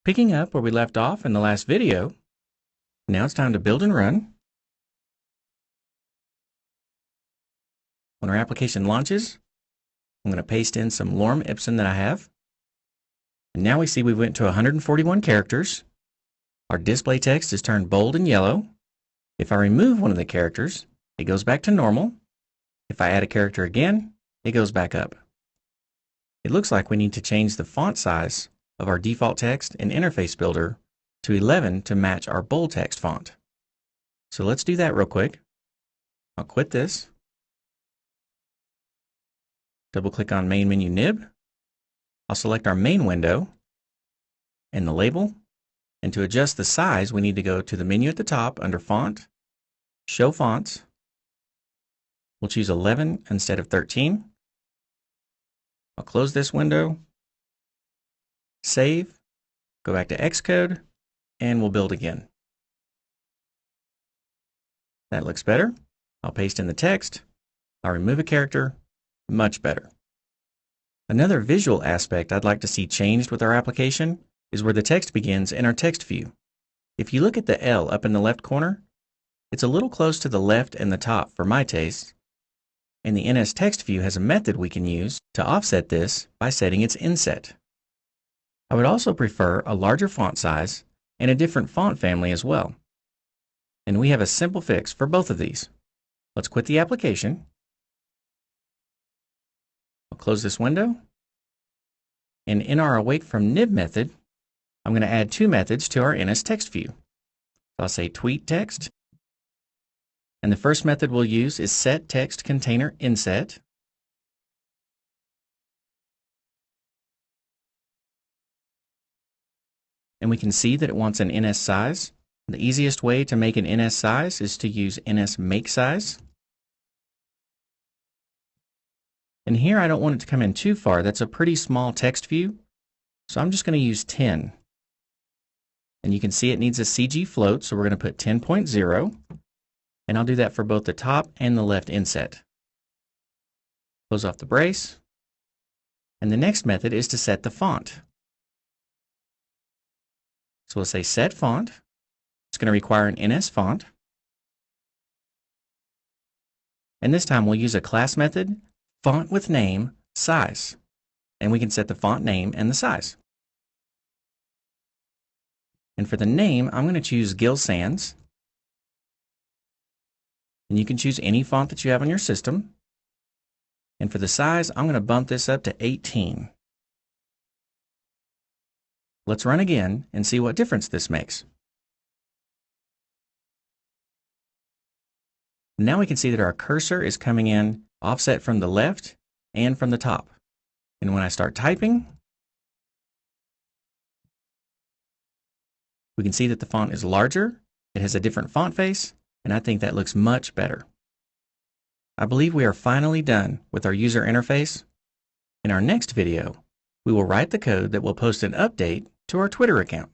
Picking up where we left off in the last video, now it's time to build and run. When our application launches, I'm going to paste in some lorem ipsum that I have. And now we see we went to 141 characters. Our display text is turned bold and yellow. If I remove one of the characters, it goes back to normal. If I add a character again, it goes back up. It looks like we need to change the font size of our default text in Interface Builder to 11 to match our bold text font. So let's do that real quick. I'll quit this. Double click on Main Menu Nib. I'll select our main window and the label. And to adjust the size, we need to go to the menu at the top under Font, Show Fonts. We'll choose 11 instead of 13. I'll close this window, save, go back to Xcode, and we'll build again. That looks better. I'll paste in the text. I'll remove a character. Much better. Another visual aspect I'd like to see changed with our application is where the text begins in our text view. If you look at the L up in the left corner, it's a little close to the left and the top for my taste. And the NS text view has a method we can use to offset this by setting its inset. I would also prefer a larger font size and a different font family as well. And we have a simple fix for both of these. Let's quit the application. I'll close this window. And in our await from nib method, I'm going to add two methods to our NS text view. I'll say tweet text. And the first method we'll use is set text container inset. And we can see that it wants an NS size. The easiest way to make an NS size is to use NS make size. And here I don't want it to come in too far. That's a pretty small text view. So I'm just going to use 10. And you can see it needs a CG float, so we're going to put 10.0. And I'll do that for both the top and the left inset. Close off the brace. And the next method is to set the font. So we'll say set font. It's going to require an NS font. And this time we'll use a class method, font with name, size. And we can set the font name and the size. And for the name, I'm going to choose Gill Sans. And you can choose any font that you have on your system. And for the size, I'm going to bump this up to 18. Let's run again and see what difference this makes. Now we can see that our cursor is coming in offset from the left and from the top. And when I start typing, we can see that the font is larger, it has a different font face, and I think that looks much better. I believe we are finally done with our user interface. In our next video, we will write the code that will post an update to our Twitter account.